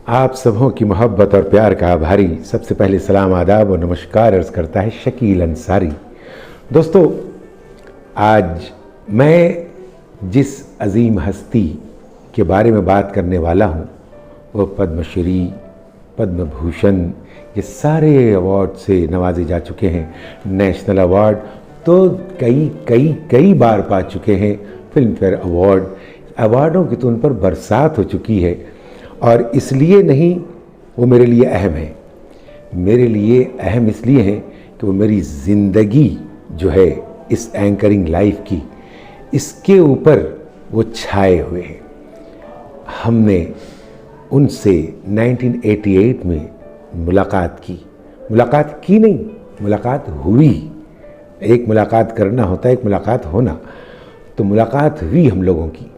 आप सबों की मोहब्बत और प्यार का आभारी। सबसे पहले सलाम, आदाब और नमस्कार अर्ज़ करता है शकील अंसारी। दोस्तों, आज मैं जिस अजीम हस्ती के बारे में बात करने वाला हूँ वो पद्मश्री, पद्म भूषण, ये सारे अवार्ड से नवाजे जा चुके हैं। नेशनल अवार्ड तो कई कई कई बार पा चुके हैं। फिल्म फेयर अवार्डों की तो उन पर बरसात हो चुकी है। और इसलिए नहीं वो मेरे लिए अहम है, मेरे लिए अहम इसलिए है कि वो मेरी ज़िंदगी जो है इस एंकरिंग लाइफ की, इसके ऊपर वो छाए हुए हैं। हमने उनसे 1988 में मुलाकात हुई। एक मुलाकात करना होता है, एक मुलाकात होना। तो मुलाकात हुई हम लोगों की,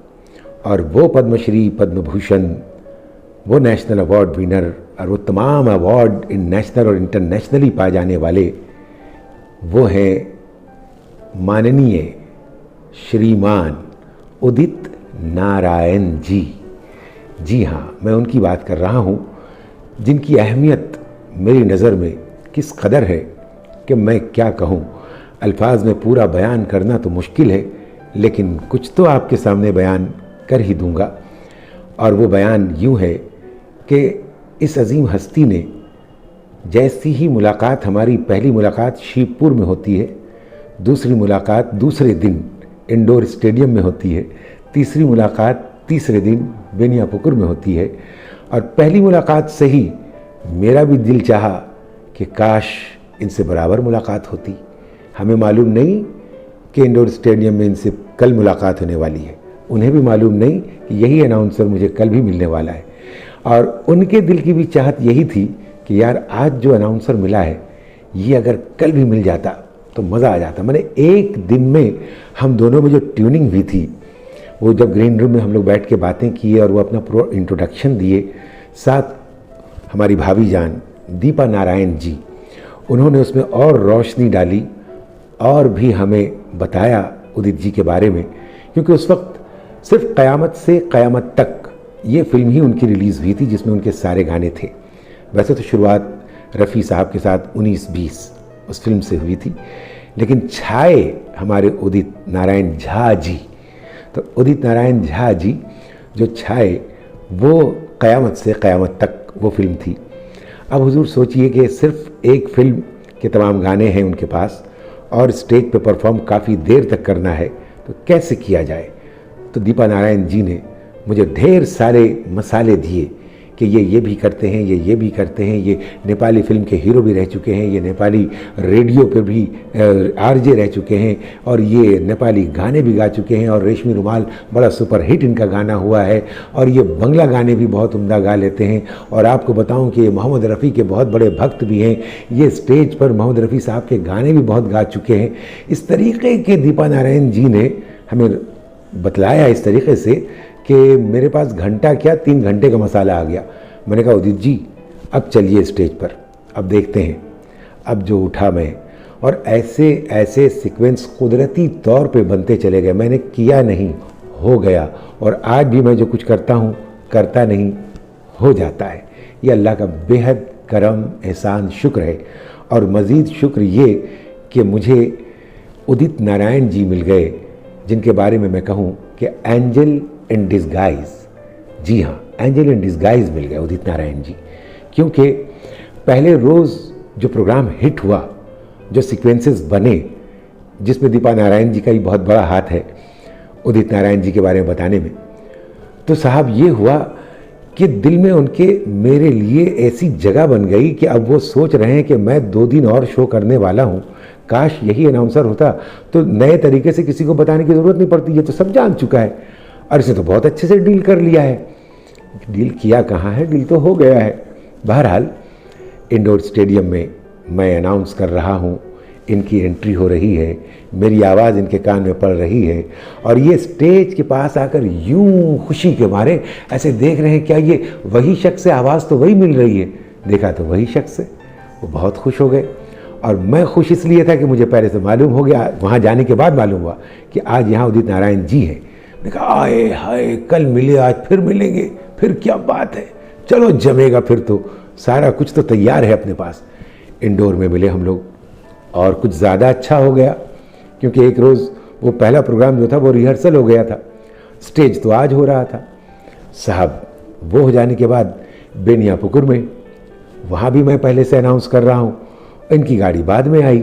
और वो पद्मश्री, पद्म भूषण, वो नेशनल अवार्ड विनर और वो तमाम अवार्ड इन नेशनल और इंटरनेशनली पाए जाने वाले, वो हैं माननीय श्रीमान उदित नारायण जी। जी हाँ, मैं उनकी बात कर रहा हूँ, जिनकी अहमियत मेरी नज़र में किस कदर है कि मैं क्या कहूँ। अल्फाज में पूरा बयान करना तो मुश्किल है, लेकिन कुछ तो आपके सामने बयान कर ही दूँगा। और वो बयान यूँ है कि इस अजीम हस्ती ने, जैसी ही मुलाकात, हमारी पहली मुलाकात शिवपुर में होती है, दूसरी मुलाकात दूसरे दिन इंडोर स्टेडियम में होती है, तीसरी मुलाकात तीसरे दिन बेनियापुकुर में होती है। और पहली मुलाकात से ही मेरा भी दिल चाहा कि काश इनसे बराबर मुलाकात होती। हमें मालूम नहीं कि इंडोर स्टेडियम में इनसे कल मुलाकात होने वाली है, उन्हें भी मालूम नहीं कि यही अनाउंसर मुझे कल भी मिलने वाला है। और उनके दिल की भी चाहत यही थी कि यार आज जो अनाउंसर मिला है ये अगर कल भी मिल जाता तो मज़ा आ जाता। मैंने एक दिन में हम दोनों में जो ट्यूनिंग हुई थी, वो जब ग्रीन रूम में हम लोग बैठ के बातें किए और वो अपना पूरा इंट्रोडक्शन दिए, साथ हमारी भाभी जान दीपा नारायण जी, उन्होंने उसमें और रोशनी डाली और भी हमें बताया उदित जी के बारे में। क्योंकि उस वक्त सिर्फ क़यामत से क़यामत तक ये फिल्म ही उनकी रिलीज़ हुई थी, जिसमें उनके सारे गाने थे। वैसे तो शुरुआत रफ़ी साहब के साथ 19-20 उस फिल्म से हुई थी, लेकिन छाए हमारे उदित नारायण झा जी। तो उदित नारायण झा जी जो छाए, वो क़यामत से क़यामत तक वो फिल्म थी। अब हुजूर सोचिए कि सिर्फ एक फिल्म के तमाम गाने हैं उनके पास और स्टेज पे परफॉर्म काफ़ी देर तक करना है, तो कैसे किया जाए। तो दीपा नारायण जी ने मुझे ढेर सारे मसाले दिए कि ये भी करते हैं, ये भी करते हैं, ये नेपाली फिल्म के हीरो भी रह चुके हैं, ये नेपाली रेडियो पर भी आरजे रह चुके हैं, और ये नेपाली गाने भी गा चुके हैं, और रेशमी रुमाल बड़ा सुपर हिट इनका गाना हुआ है, और ये बंगला गाने भी बहुत उम्दा गा लेते हैं। और आपको बताऊं कि ये मोहम्मद रफ़ी के बहुत बड़े भक्त भी हैं, ये स्टेज पर मोहम्मद रफ़ी साहब के गाने भी बहुत गा चुके हैं। इस तरीके के दीपा नारायण जी ने हमें बतलाया इस तरीके से कि मेरे पास घंटा क्या 3 घंटे का मसाला आ गया। मैंने कहा उदित जी अब चलिए स्टेज पर, अब देखते हैं। अब जो उठा मैं, और ऐसे ऐसे सीक्वेंस कुदरती तौर पे बनते चले गए। मैंने किया नहीं, हो गया। और आज भी मैं जो कुछ करता हूँ, करता नहीं, हो जाता है। ये अल्लाह का बेहद करम, एहसान, शुक्र है। और मज़ीद शुक्र ये कि मुझे उदित नारायण जी मिल गए, जिनके बारे में मैं कहूँ कि एंजल इन डिस्गाइज। जी हाँ, एंजल इन डिस्गाइज मिल गया उदित नारायण जी। क्योंकि पहले रोज़ जो प्रोग्राम हिट हुआ, जो सीक्वेंसेस बने, जिसमें दीपा नारायण जी का ही बहुत बड़ा हाथ है उदित नारायण जी के बारे में बताने में, तो साहब ये हुआ कि दिल में उनके मेरे लिए ऐसी जगह बन गई कि अब वो सोच रहे हैं कि मैं 2 दिन और शो करने वाला हूँ। काश यही अनाउंसर होता तो नए तरीके से किसी को बताने की ज़रूरत नहीं पड़ती, ये तो सब जान चुका है। और इसने तो बहुत अच्छे से डील कर लिया है। डील किया कहाँ है, डील तो हो गया है। बहरहाल इंडोर स्टेडियम में मैं अनाउंस कर रहा हूँ, इनकी एंट्री हो रही है, मेरी आवाज़ इनके कान में पड़ रही है, और ये स्टेज के पास आकर यूं खुशी के मारे ऐसे देख रहे हैं, क्या ये वही शख्स है, आवाज़ तो वही मिल रही है। देखा तो वही शख्स है। वो बहुत खुश हो गए, और मैं खुश इसलिए था कि मुझे पहले से मालूम हो गया, वहाँ जाने के बाद मालूम हुआ कि आज यहाँ उदित नारायण जी हैं। मैंने कहा आए हाय, कल मिले आज फिर मिलेंगे, फिर क्या बात है, चलो जमेगा फिर तो, सारा कुछ तो तैयार है अपने पास। इंडोर में मिले हम लोग और कुछ ज़्यादा अच्छा हो गया, क्योंकि एक रोज़ वो पहला प्रोग्राम जो था वो रिहर्सल हो गया था, स्टेज तो आज हो रहा था। साहब वो हो जाने के बाद बेनियापुकुर में, वहाँ भी मैं पहले से अनाउंस कर रहा हूँ, इनकी गाड़ी बाद में आई।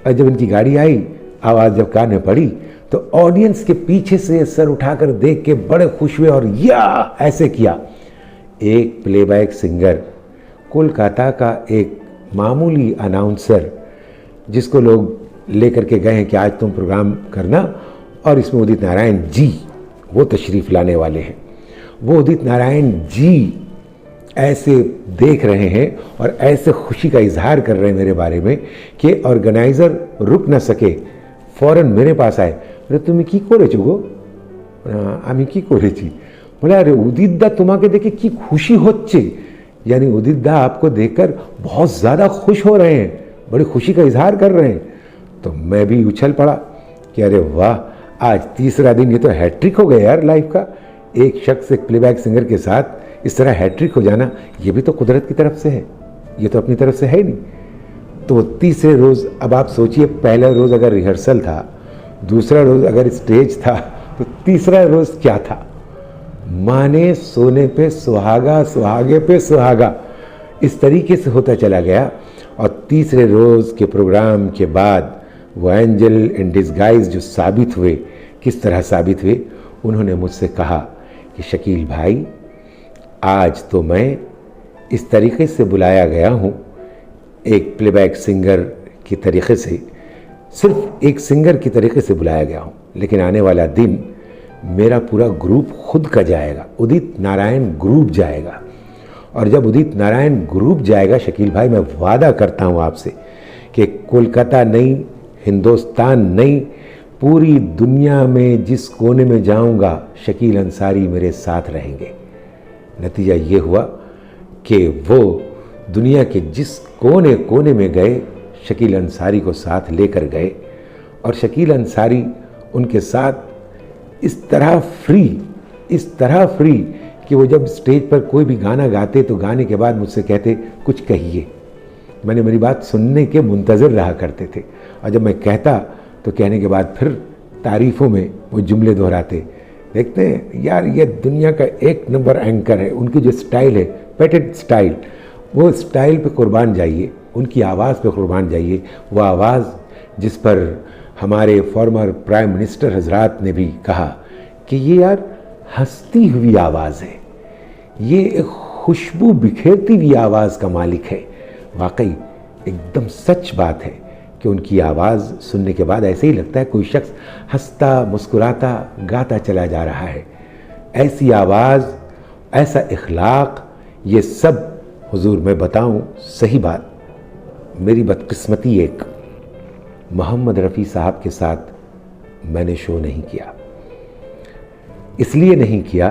और जब इनकी गाड़ी आई, आवाज़ जब कान में पड़ी तो ऑडियंस के पीछे से सर उठाकर देख के बड़े खुश हुए और या ऐसे किया। एक प्लेबैक सिंगर, कोलकाता का एक मामूली अनाउंसर, जिसको लोग लेकर के गए हैं कि आज तुम प्रोग्राम करना और इसमें उदित नारायण जी वो तशरीफ़ लाने वाले हैं, वो उदित नारायण जी ऐसे देख रहे हैं और ऐसे खुशी का इजहार कर रहे हैं मेरे बारे में कि ऑर्गेनाइज़र रुक ना सके, फ़ौरन मेरे पास आए। अरे তুমি কি করেছো গো? আমি কি করেছি? बोला अरे उदित दा तुम्हारे देखे की खुशी होच्छे, यानी उदित दा आपको देखकर बहुत ज़्यादा खुश हो रहे हैं, बड़ी खुशी का इजहार कर रहे हैं। तो मैं भी उछल पड़ा कि अरे वाह, आज तीसरा दिन, ये तो हैट्रिक हो गया यार लाइफ का। एक शख्स एक प्लेबैक सिंगर के साथ इस तरह हैट्रिक हो जाना, ये भी तो कुदरत की तरफ से है, ये तो अपनी तरफ से है ही नहीं। तो तीसरे रोज़, अब आप सोचिए, पहला रोज़ अगर रिहर्सल था, दूसरा रोज़ अगर स्टेज था, तो तीसरा रोज़ क्या था? माने सोने पे सुहागा, सुहागे पे सुहागा, इस तरीके से होता चला गया। और तीसरे रोज़ के प्रोग्राम के बाद वो एंजल इन डिस्गाइज जो साबित हुए, किस तरह साबित हुए, उन्होंने मुझसे कहा कि शकील भाई, आज तो मैं इस तरीके से बुलाया गया हूँ, एक प्लेबैक सिंगर की तरीके से, सिर्फ एक सिंगर की तरीके से बुलाया गया हूँ, लेकिन आने वाला दिन मेरा पूरा ग्रुप खुद का जाएगा, उदित नारायण ग्रुप जाएगा। और जब उदित नारायण ग्रुप जाएगा शकील भाई, मैं वादा करता हूँ आपसे कि कोलकाता नहीं, हिंदुस्तान नहीं, पूरी दुनिया में जिस कोने में जाऊँगा, शकील अंसारी मेरे साथ रहेंगे। नतीजा ये हुआ कि वो दुनिया के जिस कोने कोने में गए, शकील अंसारी को साथ लेकर गए, और शकील अंसारी उनके साथ इस तरह फ्री कि वो जब स्टेज पर कोई भी गाना गाते तो गाने के बाद मुझसे कहते कुछ कहिए। मैंने मेरी बात सुनने के मुंतज़िर रहा करते थे, और जब मैं कहता तो कहने के बाद फिर तारीफ़ों में वो जुमले दोहराते। देखते हैं यार, ये दुनिया का एक नंबर एंकर है, उनकी जो स्टाइल है, पेटेड स्टाइल, वो स्टाइल पे कुर्बान जाइए, उनकी आवाज़ पे कुर्बान जाइए। वो आवाज़ जिस पर हमारे फॉर्मर प्राइम मिनिस्टर हजरात ने भी कहा कि ये यार हंसती हुई आवाज़ है, ये एक खुशबू बिखेरती हुई आवाज़ का मालिक है। वाकई एकदम सच बात है कि उनकी आवाज़ सुनने के बाद ऐसे ही लगता है कोई शख्स हंसता मुस्कुराता गाता चला जा रहा है। ऐसी आवाज़, ऐसा इखलाक, ये सब हुजूर मैं बताऊं सही बात, मेरी बदकिस्मती एक, मोहम्मद रफ़ी साहब के साथ मैंने शो नहीं किया। इसलिए नहीं किया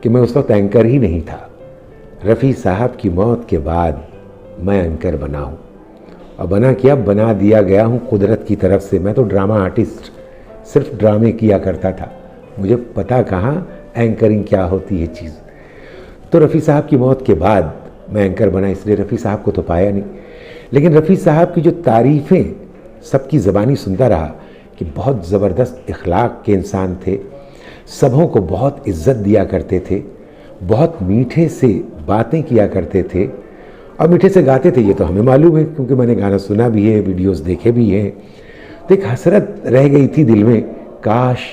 कि मैं उस वक्त एंकर ही नहीं था। रफ़ी साहब की मौत के बाद मैं एंकर बना हूँ, और बना दिया गया हूँ कुदरत की तरफ से। मैं तो ड्रामा आर्टिस्ट, सिर्फ ड्रामे किया करता था, मुझे पता कहाँ एंकरिंग क्या होती है चीज़। तो रफ़ी साहब की मौत के बाद मैं एंकर बना, इसलिए रफ़ी साहब को तो पाया नहीं। लेकिन रफ़ी साहब की जो तारीफ़ें सबकी ज़बानी सुनता रहा कि बहुत ज़बरदस्त इखलाक के इंसान थे, सबों को बहुत इज़्ज़त दिया करते थे, बहुत मीठे से बातें किया करते थे, और मीठे से गाते थे, ये तो हमें मालूम है क्योंकि मैंने गाना सुना भी है, वीडियोस देखे भी हैं। तो एक हसरत रह गई थी दिल में, काश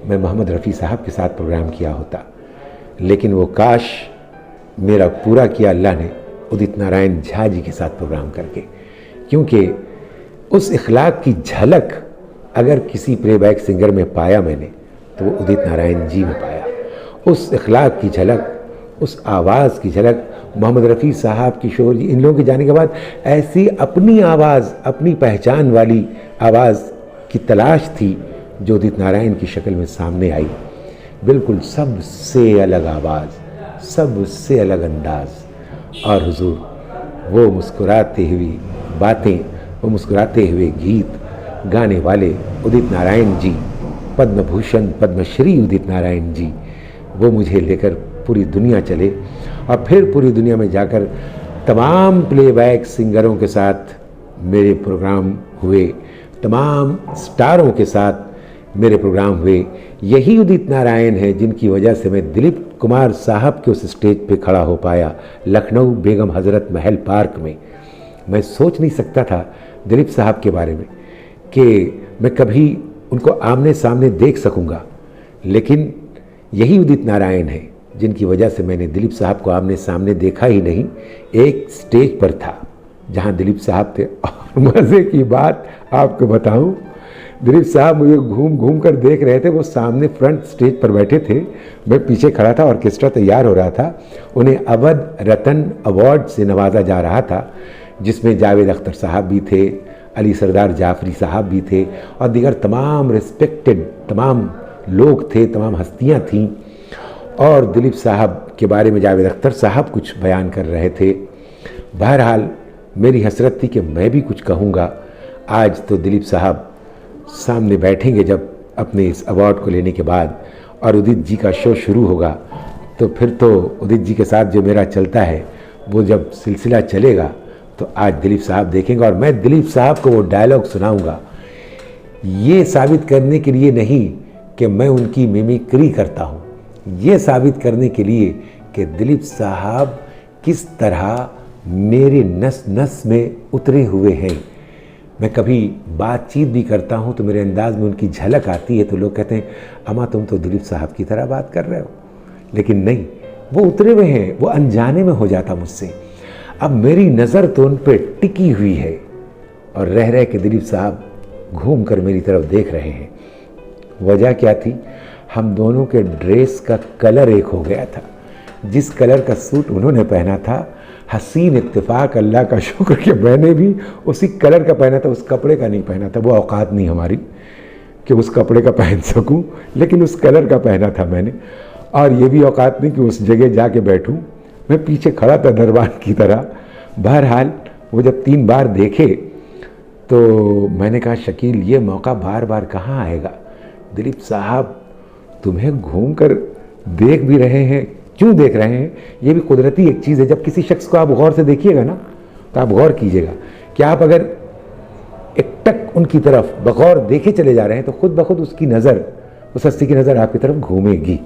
मैं मोहम्मद रफ़ी साहब के साथ प्रोग्राम किया होता। लेकिन वो काश मेरा पूरा किया अल्लाह ने उदित नारायण झा जी के साथ प्रोग्राम करके, क्योंकि उस इखलाक की झलक अगर किसी प्लेबैक सिंगर में पाया मैंने, तो वो उदित नारायण जी में पाया। उस इखलाक की झलक, उस आवाज़ की झलक, मोहम्मद रफ़ी साहब, किशोर जी, इन लोगों के जाने के बाद ऐसी अपनी आवाज़, अपनी पहचान वाली आवाज़ की तलाश थी जो उदित नारायण की शक्ल में सामने आई। बिल्कुल सबसे अलग आवाज़, सबसे अलग अंदाज़, और हुजूर वो मुस्कुराते हुए बातें, वो मुस्कुराते हुए गीत गाने वाले उदित नारायण जी, पद्म भूषण पद्मश्री उदित नारायण जी, वो मुझे लेकर पूरी दुनिया चले। और फिर पूरी दुनिया में जाकर तमाम प्लेबैक सिंगरों के साथ मेरे प्रोग्राम हुए, तमाम स्टारों के साथ मेरे प्रोग्राम हुए। यही उदित नारायण है जिनकी वजह से मैं दिलीप कुमार साहब के उस स्टेज पे खड़ा हो पाया, लखनऊ बेगम हज़रत महल पार्क में। मैं सोच नहीं सकता था दिलीप साहब के बारे में कि मैं कभी उनको आमने सामने देख सकूंगा, लेकिन यही उदित नारायण है जिनकी वजह से मैंने दिलीप साहब को आमने सामने देखा ही नहीं, एक स्टेज पर था जहां दिलीप साहब थे। और मज़े की बात आपको बताऊं, दिलीप साहब मुझे घूम घूम कर देख रहे थे। वो सामने फ्रंट स्टेज पर बैठे थे, मैं पीछे खड़ा था, ऑर्केस्ट्रा तैयार हो रहा था। उन्हें अवध रत्न अवार्ड से नवाजा जा रहा था, जिसमें जावेद अख्तर साहब भी थे, अली सरदार जाफरी साहब भी थे और दीगर तमाम रिस्पेक्टेड तमाम लोग थे, तमाम हस्तियां थीं। और दिलीप साहब के बारे में जावेद अख्तर साहब कुछ बयान कर रहे थे। बहरहाल मेरी हसरत थी कि मैं भी कुछ कहूँगा। आज तो दिलीप साहब सामने बैठेंगे जब अपने इस अवार्ड को लेने के बाद, और उदित जी का शो शुरू होगा, तो फिर तो उदित जी के साथ जो मेरा चलता है वो जब सिलसिला चलेगा तो आज दिलीप साहब देखेंगे। और मैं दिलीप साहब को वो डायलॉग सुनाऊंगा, ये साबित करने के लिए नहीं कि मैं उनकी मिमिक्री करता हूँ, ये साबित करने के लिए कि दिलीप साहब किस तरह मेरे नस नस में उतरे हुए हैं। मैं कभी बातचीत भी करता हूँ तो मेरे अंदाज में उनकी झलक आती है, तो लोग कहते हैं अम्मा तुम तो दिलीप साहब की तरह बात कर रहे हो, लेकिन नहीं, वो उतरे हुए हैं, वो अनजाने में हो जाता मुझसे। अब मेरी नज़र तो उन पर टिकी हुई है और रह रह के दिलीप साहब घूम कर मेरी तरफ देख रहे हैं। वजह क्या थी? हम दोनों के ड्रेस का कलर एक हो गया था। जिस कलर का सूट उन्होंने पहना था, हसीन इत्तेफाक, अल्लाह का शुक्र कि मैंने भी उसी कलर का पहना था, उस कपड़े का नहीं पहना था। वो औकात नहीं हमारी कि उस कपड़े का पहन सकूं, लेकिन उस कलर का पहना था मैंने। और ये भी औकात नहीं कि उस जगह जाके बैठूं, मैं पीछे खड़ा था दरबार की तरह। बहरहाल वो जब 3 बार देखे तो मैंने कहा शकील ये मौका बार बार कहाँ आएगा? दिलीप साहब तुम्हें घूम कर देख भी रहे हैं, क्यों देख रहे हैं? ये भी कुदरती एक चीज़ है। जब किसी शख्स को आप गौर से देखिएगा ना, तो आप गौर कीजिएगा कि आप अगर एकटक उनकी तरफ बगौर देखे चले जा रहे हैं तो खुद ब खुद उसकी नज़र, उस हस्ती की नज़र आपकी तरफ घूमेगी।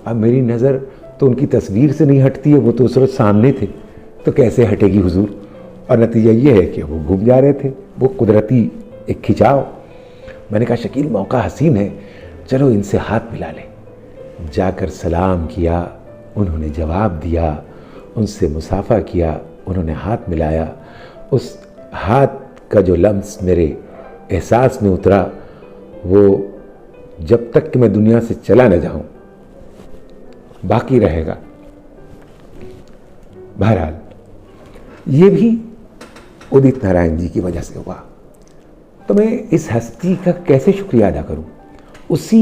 अब मेरी नज़र तो उनकी तस्वीर से नहीं हटती है, वो तो उस रोज़ सामने थे, तो कैसे हटेगी हुजूर? और नतीजा ये है कि वो घूम जा रहे थे, वो कुदरती एक खिंचाव। मैंने कहा शकील मौका हसीन है, चलो इनसे हाथ मिला लें। जाकर सलाम किया, उन्होंने जवाब दिया, उनसे मुसाफा किया, उन्होंने हाथ मिलाया। उस हाथ का जो लम्स मेरे एहसास में उतरा, वो जब तक कि मैं दुनिया से चला न जाऊं बाकी रहेगा। बहरहाल ये भी उदित नारायण जी की वजह से हुआ। तो मैं इस हस्ती का कैसे शुक्रिया अदा करूं? उसी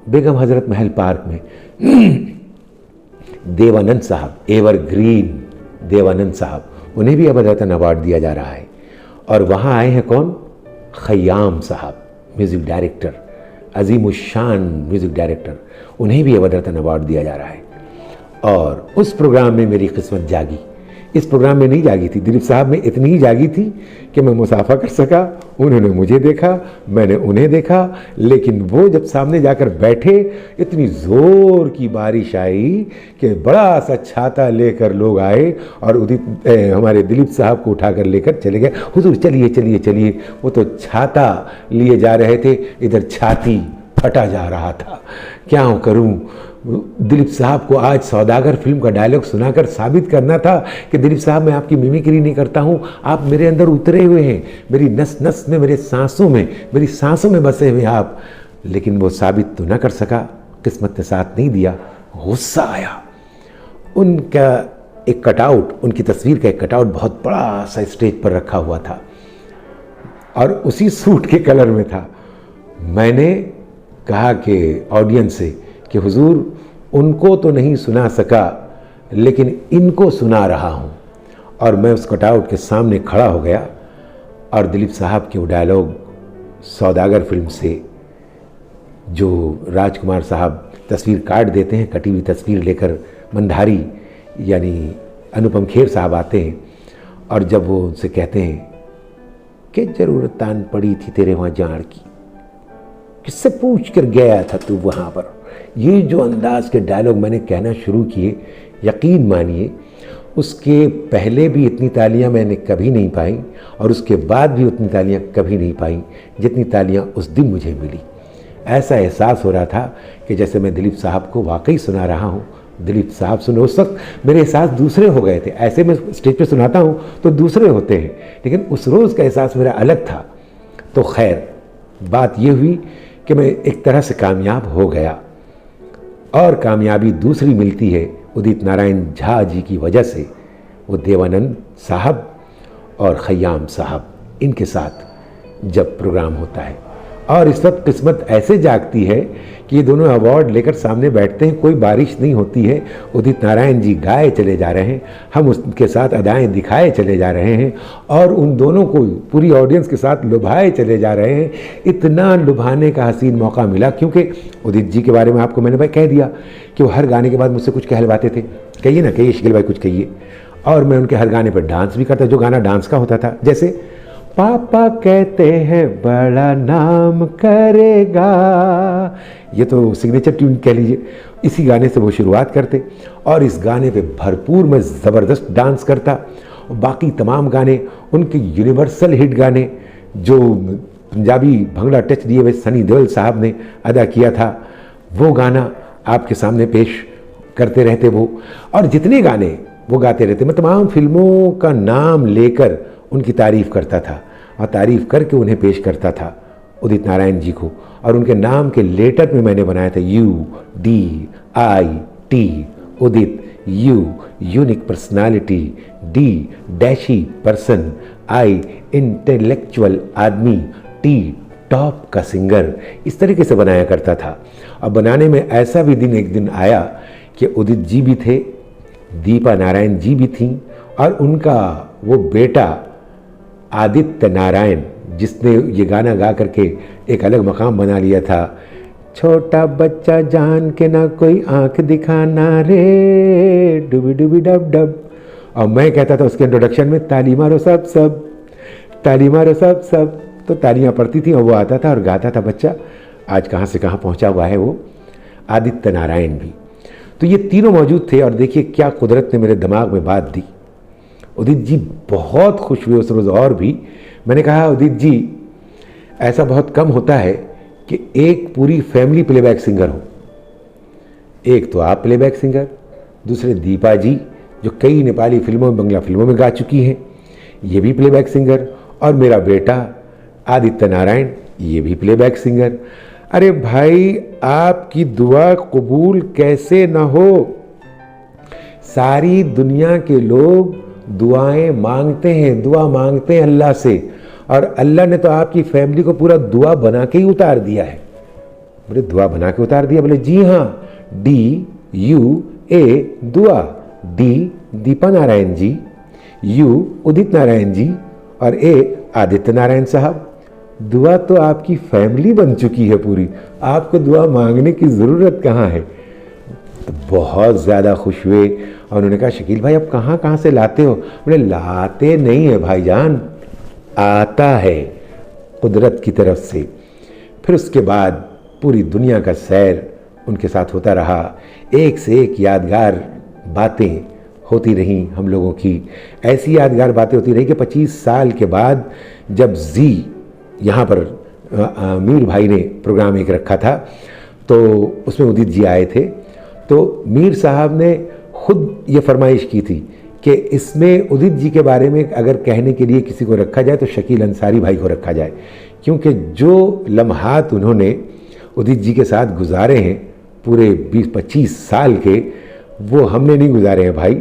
बेगम हज़रत महल पार्क में देवानंद साहब, एवरग्रीन देवानंद साहब, उन्हें भी अवध रत्न अवार्ड दिया जा रहा है। और वहाँ आए हैं कौन? खयाम साहब, म्यूज़िक डायरेक्टर, अजीमुशान म्यूज़िक डायरेक्टर, उन्हें भी अवध रत्न अवार्ड दिया जा रहा है। और उस प्रोग्राम में मेरी किस्मत जागी। इस प्रोग्राम में नहीं जागी थी, दिलीप साहब में इतनी ही जागी थी कि मैं मुसाफा कर सका। उन्होंने मुझे देखा, मैंने उन्हें देखा, लेकिन वो जब सामने जाकर बैठे, इतनी ज़ोर की बारिश आई कि बड़ा सा छाता लेकर लोग आए और उदित हमारे दिलीप साहब को उठाकर लेकर चले गए। हुजूर चलिए चलिए चलिए। वो तो छाता लिए जा रहे थे, इधर छाती फटा जा रहा था। क्या करूं? दिलीप साहब को आज सौदागर फिल्म का डायलॉग सुनाकर साबित करना था कि दिलीप साहब मैं आपकी मिमिक्री नहीं करता हूं, आप मेरे अंदर उतरे हुए हैं, मेरी नस नस में, मेरी सांसों में बसे हुए आप। लेकिन वो साबित तो न कर सका, किस्मत ने साथ नहीं दिया। गुस्सा आया। उनका एक कटआउट, उनकी तस्वीर का एक कटआउट बहुत बड़ा सा स्टेज पर रखा हुआ था और उसी सूट के कलर में था। मैंने कहा कि ऑडियंस से कि हुजूर उनको तो नहीं सुना सका, लेकिन इनको सुना रहा हूँ। और मैं उस कटआउट के सामने खड़ा हो गया और दिलीप साहब के वो डायलॉग सौदागर फिल्म से, जो राजकुमार साहब तस्वीर काट देते हैं, कटी हुई तस्वीर लेकर, मंधारी यानी अनुपम खेर साहब आते हैं और जब वो उनसे कहते हैं कि ज़रूरत तान पड़ी थी तेरे वहाँ जान की, किससे पूछ कर गया था तू वहाँ पर। ये जो अंदाज के डायलॉग मैंने कहना शुरू किए, यकीन मानिए उसके पहले भी इतनी तालियां मैंने कभी नहीं पाई और उसके बाद भी उतनी तालियां कभी नहीं पाई जितनी तालियां उस दिन मुझे मिली। ऐसा एहसास हो रहा था कि जैसे मैं दिलीप साहब को वाकई सुना रहा हूँ। दिलीप साहब सुने, उस वक्त मेरे एहसास दूसरे हो गए थे। ऐसे मैं स्टेज पे सुनाता हूँ तो दूसरे होते हैं, लेकिन उस रोज़ का एहसास मेरा अलग था। तो खैर बात ये हुई कि मैं एक तरह से कामयाब हो गया और कामयाबी दूसरी मिलती है उदित नारायण झा जी की वजह से। वो देवानंद साहब और खयाम साहब, इनके साथ जब प्रोग्राम होता है और इस वक्त किस्मत ऐसे जागती है कि ये दोनों अवार्ड लेकर सामने बैठते हैं, कोई बारिश नहीं होती है। उदित नारायण जी गाए चले जा रहे हैं, हम उसके साथ अदाएं दिखाए चले जा रहे हैं और उन दोनों को पूरी ऑडियंस के साथ लुभाए चले जा रहे हैं। इतना लुभाने का हसीन मौका मिला क्योंकि उदित जी के बारे में आपको मैंने भाई कह दिया कि वो हर गाने के बाद मुझसे कुछ कहलवाते थे, कहिए ना, कहिए शकील भाई कुछ कहिए। और मैं उनके हर गाने पर डांस भी करता, जो गाना डांस का होता था, जैसे पापा कहते हैं बड़ा नाम करेगा, ये तो सिग्नेचर ट्यून कह लीजिए। इसी गाने से वो शुरुआत करते और इस गाने पे भरपूर मैं ज़बरदस्त डांस करता। और बाकी तमाम गाने उनके यूनिवर्सल हिट गाने जो पंजाबी भंगड़ा टच दिए हुए सनी देओल साहब ने अदा किया था, वो गाना आपके सामने पेश करते रहते वो। और जितने गाने वो गाते रहते, मैं तमाम फिल्मों का नाम लेकर उनकी तारीफ़ करता था और तारीफ़ करके उन्हें पेश करता था उदित नारायण जी को। और उनके नाम के लेटर में मैंने बनाया था UDIT, Udit, U unique personality, D dashy person, I intellectual आदमी, T टॉप का सिंगर। इस तरीके से बनाया करता था। और बनाने में ऐसा भी दिन एक दिन आया कि उदित जी भी थे, दीपा नारायण जी भी थीं और उनका वो बेटा आदित्य नारायण, जिसने ये गाना गा करके एक अलग मकाम बना लिया था, छोटा बच्चा जान के ना कोई आंख दिखाना रे, डुबी डुबी डब डब। और मैं कहता था उसके इंट्रोडक्शन में, ताली मारो सब सब, ताली मारो सब सब। तो तालियां पड़ती थी और वो आता था और गाता था बच्चा। आज कहाँ से कहाँ पहुँचा हुआ है वो आदित्य नारायण भी। तो ये तीनों मौजूद थे और देखिए क्या कुदरत ने मेरे दिमाग में बात दी। उदित जी बहुत खुश हुए उस रोज़। और भी मैंने कहा, उदित जी ऐसा बहुत कम होता है कि एक पूरी फैमिली प्लेबैक सिंगर हो। एक तो आप प्लेबैक सिंगर, दूसरे दीपा जी जो कई नेपाली फिल्मों में, बंगला फिल्मों में गा चुकी हैं, ये भी प्लेबैक सिंगर, और मेरा बेटा आदित्य नारायण, ये भी प्लेबैक सिंगर। अरे भाई आपकी दुआ कबूल कैसे ना हो। सारी दुनिया के लोग दुआएं मांगते हैं, दुआ मांगते हैं अल्लाह से, और अल्लाह ने तो आपकी फैमिली को पूरा दुआ बना के ही उतार दिया है। बोले दुआ बना के उतार दिया? बोले जी हाँ, DUA दुआ, D दीपा नारायण जी, U उदित नारायण जी और A आदित्य नारायण साहब। दुआ तो आपकी फैमिली बन चुकी है पूरी, आपको दुआ मांगने की ज़रूरत कहाँ है। तो बहुत ज़्यादा खुश हुए और उन्होंने कहा, शकील भाई अब कहाँ कहाँ से लाते हो? बोले लाते नहीं है भाईजान, आता है कुदरत की तरफ से। फिर उसके बाद पूरी दुनिया का सैर उनके साथ होता रहा। एक से एक यादगार बातें होती रहीं हम लोगों की। ऐसी यादगार बातें होती रही कि 25 साल के बाद जब जी यहाँ पर मीर भाई ने प्रोग्राम एक रखा था, तो उसमें उदित जी आए थे। तो मीर साहब ने खुद ये फरमाइश की थी कि इसमें उदित जी के बारे में अगर कहने के लिए किसी को रखा जाए तो शकील अंसारी भाई को रखा जाए, क्योंकि जो लम्हात उन्होंने उदित जी के साथ गुजारे हैं पूरे 20-25 साल के, वो हमने नहीं गुजारे हैं भाई।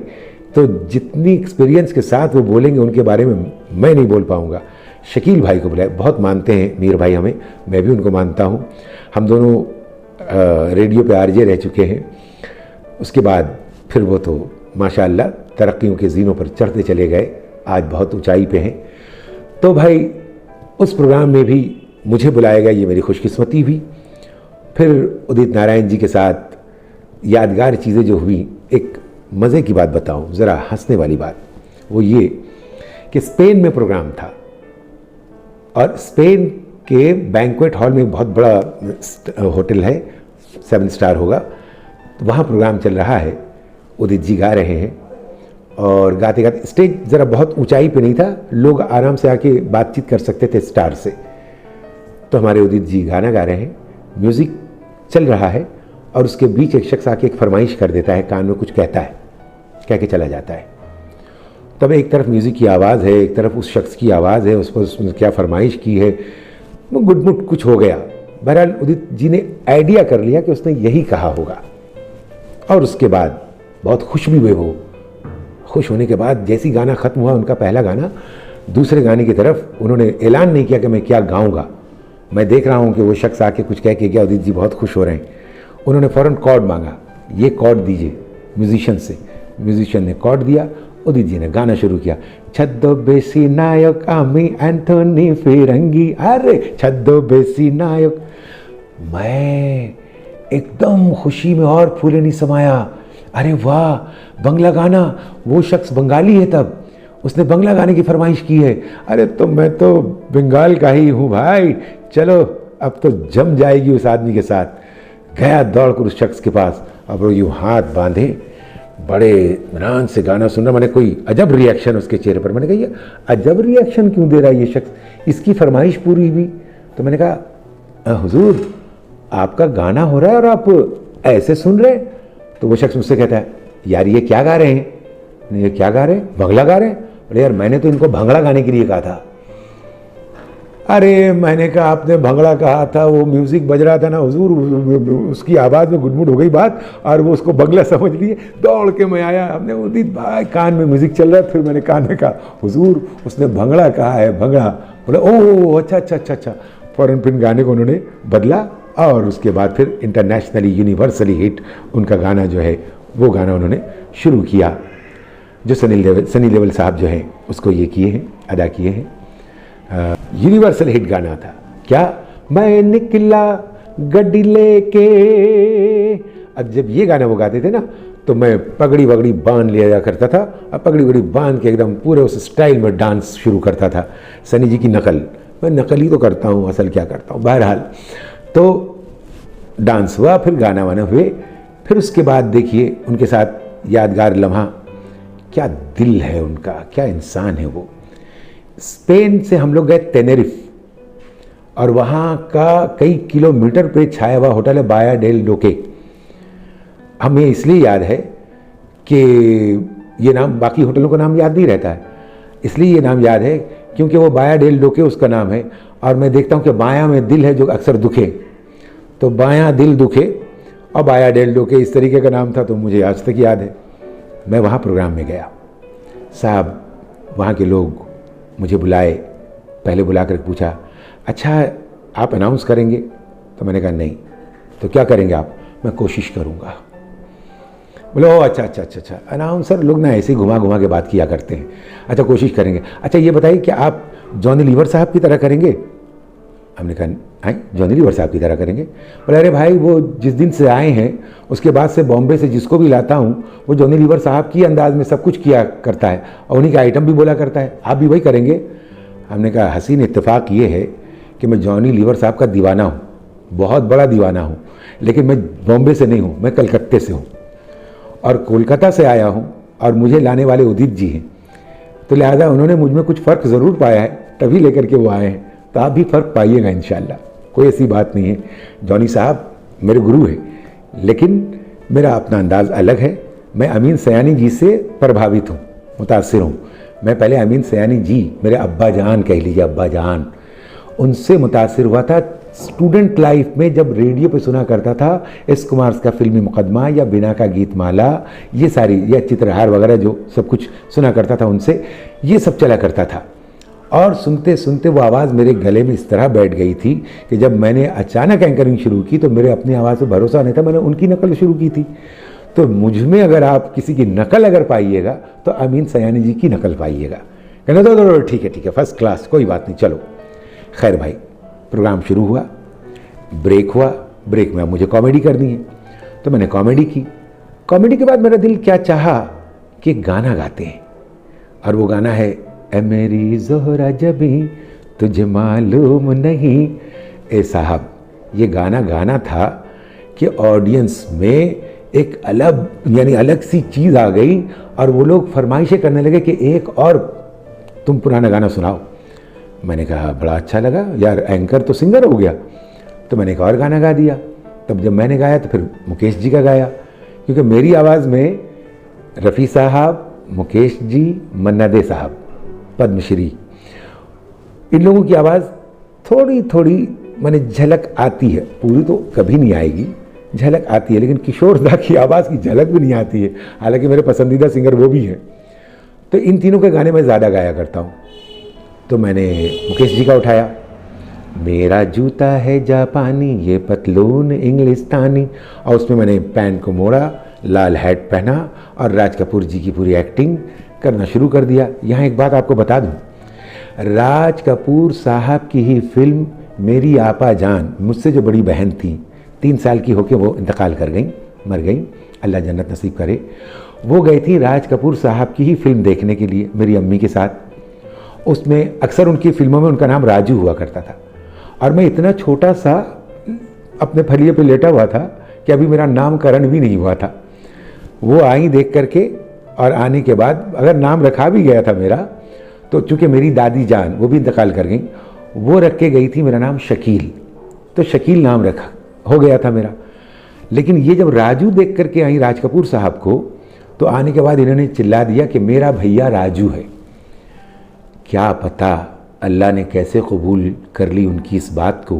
तो जितनी एक्सपीरियंस के साथ वो बोलेंगे उनके बारे में मैं नहीं बोल पाऊँगा। शकील भाई को बुलाए, बहुत मानते हैं मीर भाई हमें, मैं भी उनको मानता हूँ। हम दोनों रेडियो पे आरजे रह चुके हैं। उसके बाद फिर वो तो माशाअल्लाह तरक्कियों के ज़ीनों पर चढ़ते चले गए, आज बहुत ऊंचाई पे हैं। तो भाई उस प्रोग्राम में भी मुझे बुलाया गया, ये मेरी खुशकिस्मती हुई। फिर उदित नारायण जी के साथ यादगार चीज़ें जो हुई, एक मज़े की बात बताऊं, ज़रा हंसने वाली बात, वो ये कि स्पेन में प्रोग्राम था और स्पेन के बैंक्वेट हॉल में बहुत बड़ा होटल है, 7 स्टार होगा, तो वहाँ प्रोग्राम चल रहा है। उदित जी गा रहे हैं और गाते गाते, स्टेज ज़रा बहुत ऊंचाई पे नहीं था, लोग आराम से आके बातचीत कर सकते थे स्टार से। तो हमारे उदित जी गाना गा रहे हैं, म्यूज़िक चल रहा है और उसके बीच एक शख्स आके एक फरमाइश कर देता है, कान में कुछ कहता है, कह के चला जाता है। तब एक तरफ म्यूज़िक की आवाज़ है, एक तरफ उस शख्स की आवाज़ है, उस पर उसने क्या फरमाइश की है, वो गुटमुट कुछ हो गया। बहरहाल उदित जी ने आइडिया कर लिया कि उसने यही कहा होगा और उसके बाद बहुत खुश भी हुए वो। खुश होने के बाद जैसी गाना ख़त्म हुआ, उनका पहला गाना, दूसरे गाने की तरफ उन्होंने ऐलान नहीं किया कि मैं क्या गाऊंगा। मैं देख रहा हूँ कि वो शख्स आके कुछ कह के गया, उदित जी बहुत खुश हो रहे हैं। उन्होंने फ़ौरन कॉर्ड मांगा, ये कॉर्ड दीजिए म्यूजिशियन से। म्यूजिशियन ने कॉर्ड दिया, उदित जी ने गाना शुरू किया, छद्दो बेसी नायक आमी एंथोनी फिरंगी, अरे छद्दो बेसी नायक। मैं एकदम खुशी में और फूले नहीं समाया। अरे वाह, बंगला गाना, वो शख्स बंगाली है, तब उसने बंगला गाने की फरमाइश की है। अरे तो मैं तो बंगाल का ही हूँ भाई, चलो अब तो जम जाएगी उस आदमी के साथ। गया दौड़कर उस शख्स के पास, अब वो यूँ हाथ बांधे, बड़े इत्मीनान से गाना सुन रहा। मैंने कोई अजब रिएक्शन उसके चेहरे पर, मैंने कहा ये अजब रिएक्शन क्यों दे रहा है ये शख्स, इसकी फरमाइश पूरी हुई। तो मैंने कहा हुजूर आपका गाना हो रहा है और आप ऐसे सुन रहे हैं। तो वो शख्स मुझसे कहता है, यार ये क्या गा रहे हैं, ये क्या गा रहे हैं, भंगड़ा गा रहे हैं। अरे यार मैंने तो इनको भंगड़ा गाने के लिए कहा था। अरे मैंने कहा आपने भंगड़ा कहा था, वो म्यूज़िक बज रहा था ना हुजूर, उसकी आवाज़ में गुडमुड हो गई बात और वो उसको बंगला समझ लिए। दौड़ के मैं आया, हमने उदित भाई, कान में म्यूज़िक चल रहा है। फिर मैंने कान में कहा हुजूर उसने भंगड़ा कहा है, भंगड़ा। बोले ओह अच्छा अच्छा अच्छा अच्छा। फ़ौरन फिर गाने को उन्होंने बदला और उसके बाद फिर इंटरनेशनली यूनिवर्सली हिट उनका गाना जो है, वो गाना उन्होंने शुरू किया, जो सनी देओल साहब जो हैं उसको ये किए हैं, अदा किए हैं। यूनिवर्सल हिट गाना था क्या, मैं निकला गड्डी लेके। अब जब ये गाना वो गाते थे ना, तो मैं पगड़ी वगड़ी बांध लिया करता था, अब पगड़ी वगड़ी बांध के एकदम पूरे उस स्टाइल में डांस शुरू करता था। सनी जी की नकल, मैं नकल ही तो करता हूँ, असल क्या करता हूँ। बहरहाल तो डांस हुआ, फिर गाना वाना हुए, फिर उसके बाद देखिए उनके साथ यादगार लम्हा, क्या दिल है उनका, क्या इंसान है वो। स्पेन से हम लोग गए टेनेरिफ और वहाँ का कई किलोमीटर पे छाया हुआ होटल है बाया डेल डोके। हमें इसलिए याद है कि ये नाम, बाकी होटलों का नाम याद नहीं रहता है, इसलिए ये नाम याद है क्योंकि वो बाया डेल डोके उसका नाम है। और मैं देखता हूँ कि बाया में दिल है जो अक्सर दुखे, तो बाया दिल दुखे और बाया डेल डोके इस तरीके का नाम था, तो मुझे आज तक याद है। मैं वहाँ प्रोग्राम में गया, साहब वहाँ के लोग मुझे बुलाए, पहले बुला कर पूछा, अच्छा आप अनाउंस करेंगे? तो मैंने कहा नहीं। तो क्या करेंगे आप? मैं कोशिश करूँगा। बोले ओ अच्छा अच्छा अच्छा अच्छा, अनाउंसर लोग ना ऐसे ही घुमा घुमा के बात किया करते हैं। अच्छा कोशिश करेंगे। अच्छा ये बताइए कि आप जॉनी लीवर साहब की तरह करेंगे? हमने कहा हाँ जॉनी लीवर साहब की तरह करेंगे। बोले अरे भाई वो जिस दिन से आए हैं उसके बाद से बॉम्बे से जिसको भी लाता हूँ वो जॉनी लीवर साहब की अंदाज में सब कुछ किया करता है और उन्हीं का आइटम भी बोला करता है, आप भी वही करेंगे? हमने कहा हसीन इत्तेफाक ये है कि मैं जॉनी लीवर साहब का दीवाना हूँ, बहुत बड़ा दीवाना हूँ, लेकिन मैं बॉम्बे से नहीं हूँ, मैं कलकत्ते से हूँ और कोलकाता से आया हूँ और मुझे लाने वाले उदित जी हैं, तो लिहाजा उन्होंने मुझ में कुछ फ़र्क ज़रूर पाया है, तभी लेकर के वो आए हैं। तो आप भी फ़र्क पाइएगा इंशाल्लाह, कोई ऐसी बात नहीं है। जॉनी साहब मेरे गुरु हैं, लेकिन मेरा अपना अंदाज़ अलग है। मैं अमीन सयानी जी से प्रभावित हूँ, मुतासिर हूँ। मैं पहले अमीन सयानी जी, मेरे अब्बा जान कह लीजिए, अब्बा जान, उनसे मुतासिर हुआ था स्टूडेंट लाइफ में, जब रेडियो पे सुना करता था एस कुमार का फिल्मी मुकदमा या बिना का गीत माला, ये सारी, या चित्रहार वगैरह जो सब कुछ सुना करता था उनसे, ये सब चला करता था। और सुनते सुनते वो आवाज़ मेरे गले में इस तरह बैठ गई थी कि जब मैंने अचानक एंकरिंग शुरू की तो मेरे अपनी आवाज़ पर भरोसा नहीं था, मैंने उनकी नकल शुरू की थी। तो मुझ में अगर आप किसी की नकल अगर पाइएगा तो अमीन सयानी जी की नकल पाइएगा। कहना तो ठीक है फर्स्ट क्लास, कोई बात नहीं, चलो। खैर भाई प्रोग्राम शुरू हुआ, ब्रेक हुआ, ब्रेक में अब मुझे कॉमेडी करनी है, तो मैंने कॉमेडी की। कॉमेडी के बाद मेरा दिल क्या चाहा कि एक गाना गाते हैं, और वो गाना है ए मेरी ज़ोहरा जबी तुझे मालूम नहीं। ए साहब, ये गाना गाना था कि ऑडियंस में एक अलग यानी अलग सी चीज़ आ गई, और वो लोग फरमाइशें करने लगे कि एक और तुम पुराना गाना सुनाओ। मैंने कहा बड़ा अच्छा लगा यार, एंकर तो सिंगर हो गया। तो मैंने एक और गाना गा दिया। तब जब मैंने गाया तो फिर मुकेश जी का गाया, क्योंकि मेरी आवाज़ में रफ़ी साहब, मुकेश जी, मन्ना दे साहब, पद्मश्री, इन लोगों की आवाज़ थोड़ी थोड़ी माने झलक आती है, पूरी तो कभी नहीं आएगी, झलक आती है, लेकिन किशोर दा की आवाज़ की झलक भी नहीं आती है, हालांकि मेरे पसंदीदा सिंगर वो भी हैं। तो इन तीनों के गाने मैं ज़्यादा गाया करता हूँ। तो मैंने मुकेश जी का उठाया, मेरा जूता है जापानी ये पतलून इंग्लिस्तानी, और उसमें मैंने पैंट को मोड़ा, लाल हैट पहना और राज कपूर जी की पूरी एक्टिंग करना शुरू कर दिया। यहाँ एक बात आपको बता दूँ, राज कपूर साहब की ही फिल्म मेरी आपा जान, मुझसे जो बड़ी बहन थी, 3 साल की होके वो इंतकाल कर गई, मर गई, अल्लाह जन्नत नसीब करे। वो गई थी राज कपूर साहब की ही फिल्म देखने के लिए मेरी अम्मी के साथ। उसमें अक्सर उनकी फिल्मों में उनका नाम राजू हुआ करता था, और मैं इतना छोटा सा अपने फलिए पे लेटा हुआ था कि अभी मेरा नामकरण भी नहीं हुआ था। वो आई देख करके, और आने के बाद अगर नाम रखा भी गया था मेरा, तो चूँकि मेरी दादी जान वो भी इंतकाल कर गई, वो रख के गई थी मेरा नाम शकील, तो शकील नाम रखा हो गया था मेरा। लेकिन ये जब राजू देख करके आई राज कपूर साहब को, तो आने के बाद इन्होंने चिल्ला दिया कि मेरा भैया राजू है। क्या पता अल्लाह ने कैसे कबूल कर ली उनकी इस बात को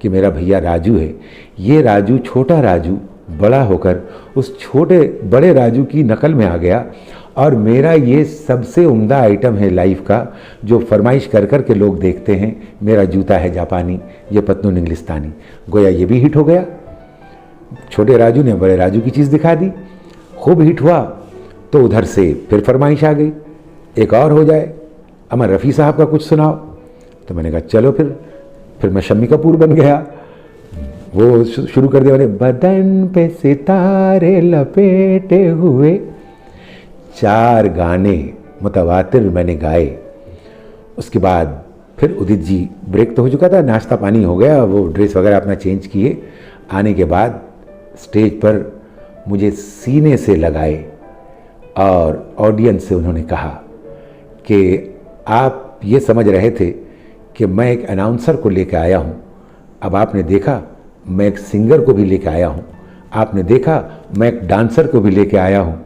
कि मेरा भैया राजू है। ये राजू, छोटा राजू, बड़ा होकर उस छोटे बड़े राजू की नकल में आ गया, और मेरा ये सबसे उम्दा आइटम है लाइफ का, जो फरमाइश कर कर के लोग देखते हैं, मेरा जूता है जापानी ये पतलून इंग्लिस्तानी। गोया ये भी हिट हो गया, छोटे राजू ने बड़े राजू की चीज़ दिखा दी, खूब हिट हुआ। तो उधर से फिर फरमाइश आ गई, एक और हो जाए, अमर रफ़ी साहब का कुछ सुनाओ। तो मैंने कहा चलो फिर मैं शम्मी कपूर बन गया। वो शुरू कर दिया मैंने, बदन पे सितारे लपेटे हुए। 4 गाने मुतवातिर मैंने गाए। उसके बाद फिर उदित जी, ब्रेक तो हो चुका था, नाश्ता पानी हो गया, वो ड्रेस वगैरह अपना चेंज किए, आने के बाद स्टेज पर मुझे सीने से लगाए, और ऑडियंस से उन्होंने कहा कि आप ये समझ रहे थे कि मैं एक अनाउंसर को लेकर आया हूँ, अब आपने देखा मैं एक सिंगर को भी लेकर आया हूँ, आपने देखा मैं एक डांसर को भी लेकर आया हूँ,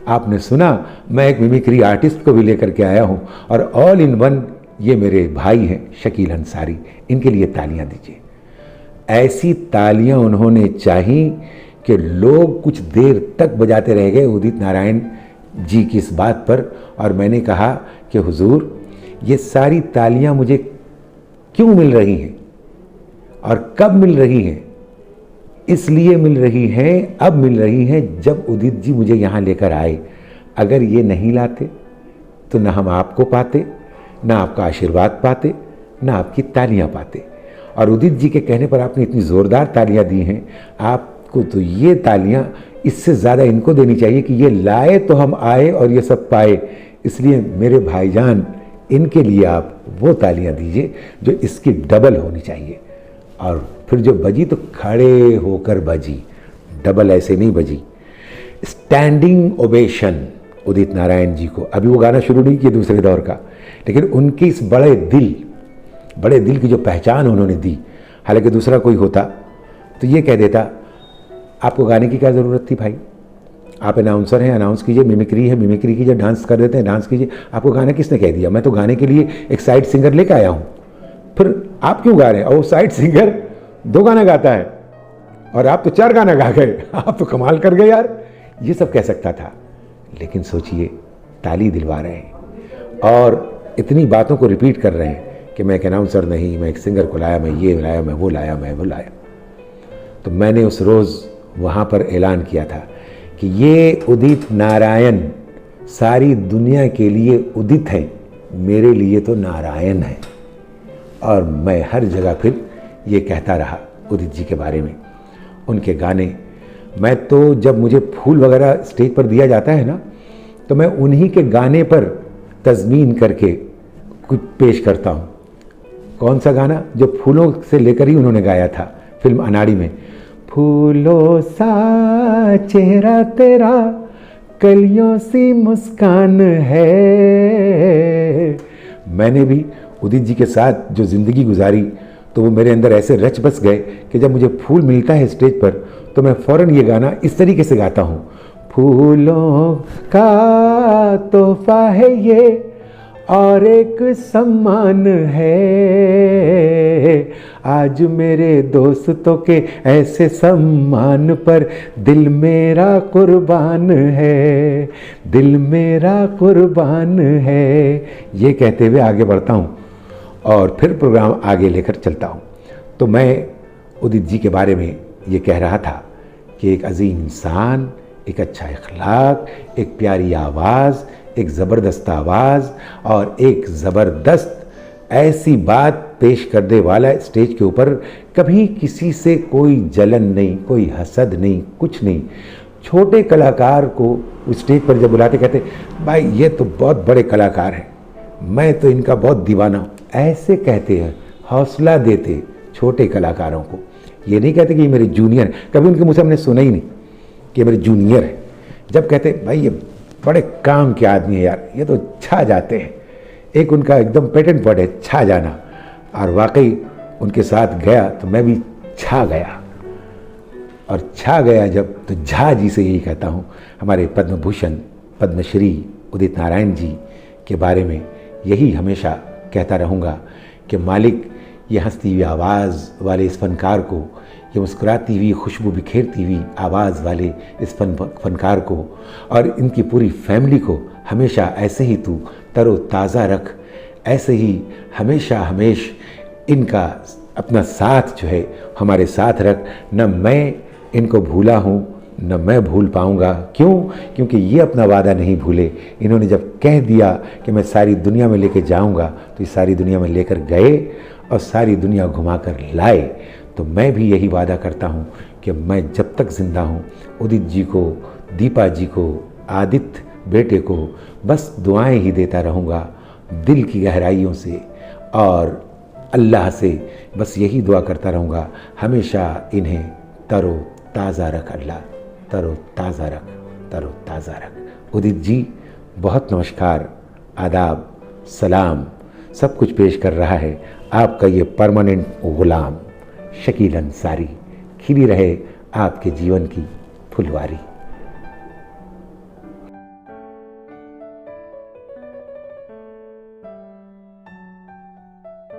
आपने सुना मैं एक मिमिक्री आर्टिस्ट को भी लेकर के आया हूँ, और ऑल इन वन ये मेरे भाई हैं शकील अंसारी, इनके लिए तालियां दीजिए। ऐसी तालियां उन्होंने चाही कि लोग कुछ देर तक बजाते रह गए उदित नारायण जी की इस बात पर। और मैंने कहा कि हुजूर, ये सारी तालियां मुझे क्यों मिल रही हैं और कब मिल रही हैं? इसलिए मिल रही हैं, अब मिल रही हैं जब उदित जी मुझे यहाँ लेकर आए। अगर ये नहीं लाते तो ना हम आपको पाते, ना आपका आशीर्वाद पाते, ना आपकी तालियां पाते। और उदित जी के कहने पर आपने इतनी ज़ोरदार तालियां दी हैं, आपको तो ये तालियां इससे ज़्यादा इनको देनी चाहिए कि ये लाए तो हम आए और ये सब पाए। इसलिए मेरे भाईजान, इनके लिए आप वो तालियां दीजिए जो इसकी डबल होनी चाहिए। और फिर जो बजी तो खड़े होकर बजी, डबल ऐसे नहीं बजी। स्टैंडिंग ओवेशन उदित नारायण जी को। अभी वो गाना शुरू नहीं किया दूसरे दौर का, लेकिन उनकी इस बड़े दिल की जो पहचान उन्होंने दी, हालांकि दूसरा कोई होता तो ये कह देता आपको गाने की क्या ज़रूरत थी भाई, आप अनाउंसर हैं, अनाउंस कीजिए, मिमिक्री है, मिमिक्री कीजिए, डांस कर देते हैं, डांस कीजिए, आपको गाना किसने कह दिया? मैं तो गाने के लिए एक साइड सिंगर लेकर आया हूँ, फिर आप क्यों गा रहे हैं? और वो साइड सिंगर 2 गाना गाता है और आप तो 4 गाना गा गए, आप तो कमाल कर गए यार। ये सब कह सकता था, लेकिन सोचिए ताली दिलवा रहे हैं और इतनी बातों को रिपीट कर रहे हैं कि मैं एक अनाउंसर नहीं, मैं एक सिंगर को लाया, मैं ये लाया, मैं वो लाया, मैं वो लाया। तो मैंने उस रोज़ वहाँ पर ऐलान किया था कि ये उदित नारायण सारी दुनिया के लिए उदित हैं, मेरे लिए तो नारायण है। और मैं हर जगह फिर ये कहता रहा उदित जी के बारे में। उनके गाने मैं तो जब मुझे फूल वगैरह स्टेज पर दिया जाता है ना, तो मैं उन्हीं के गाने पर तज़मीन करके कुछ पेश करता हूँ। कौन सा गाना? जो फूलों से लेकर ही उन्होंने गाया था फिल्म अनाड़ी में। फूलों सा चेहरा तेरा, कलियों सी मुस्कान है। मैंने भी उदित जी के साथ जो ज़िंदगी गुजारी, तो वो मेरे अंदर ऐसे रच बस गए कि जब मुझे फूल मिलता है स्टेज पर, तो मैं फ़ौरन ये गाना इस तरीके से गाता हूँ। फूलों का तोहफा है ये और एक सम्मान है, आज मेरे दोस्तों के ऐसे सम्मान पर दिल मेरा कुर्बान है, दिल मेरा कुर्बान है। ये कहते हुए आगे बढ़ता हूँ और फिर प्रोग्राम आगे लेकर चलता हूँ। तो मैं उदित जी के बारे में ये कह रहा था कि एक अजीम इंसान, एक अच्छा इखलाक, एक प्यारी आवाज़, एक ज़बरदस्त आवाज़ और एक ज़बरदस्त ऐसी बात पेश करने वाला स्टेज के ऊपर। कभी किसी से कोई जलन नहीं, कोई हसद नहीं, कुछ नहीं। छोटे कलाकार को स्टेज पर जब बुलाते कहते भाई ये तो बहुत बड़े कलाकार हैं, मैं तो इनका बहुत दीवाना हूँ, ऐसे कहते हैं, हौसला देते छोटे कलाकारों को। ये नहीं कहते कि ये मेरे जूनियर हैं, कभी उनके मुँह से हमने सुना ही नहीं कि मेरे जूनियर है। जब कहते भाई ये बड़े काम के आदमी है यार, ये तो छा जाते हैं, एक उनका एकदम पेटेंट वर्ड है छा जाना। और वाकई उनके साथ गया तो मैं भी छा गया, और छा गया जब, तो झा जी से यही कहता हूँ, हमारे पद्म भूषण पद्मश्री उदित नारायण जी के बारे में यही हमेशा कहता रहूँगा कि मालिक ये हंसती हुई आवाज़ वाले इस फनकार को, ये मुस्कुराती हुई खुशबू बिखेरती हुई आवाज़ वाले इस फनकार को और इनकी पूरी फैमिली को हमेशा ऐसे ही तू तरो ताज़ा रख, ऐसे ही हमेशा इनका अपना साथ जो है हमारे साथ रख। न मैं इनको भूला हूँ न मैं भूल पाऊँगा। क्यों? क्योंकि ये अपना वादा नहीं भूले। इन्होंने जब कह दिया कि मैं सारी दुनिया में लेके जाऊँगा, तो ये सारी दुनिया में लेकर गए और सारी दुनिया घुमा कर लाए। तो मैं भी यही वादा करता हूँ कि मैं जब तक ज़िंदा हूँ उदित जी को, दीपा जी को, आदित्य बेटे को बस दुआएं ही देता रहूँगा दिल की गहराइयों से, और अल्लाह से बस यही दुआ करता रहूँगा हमेशा इन्हें तरो ताज़ा रख अल्लाह, तरो ताज़ा रख, तरो ताज़ा रख। उदित जी बहुत नमस्कार, आदाब, सलाम, सब कुछ पेश कर रहा है आपका ये परमानेंट गुलाम शकील अंसारी। खिली रहे आपके जीवन की फुलवारी।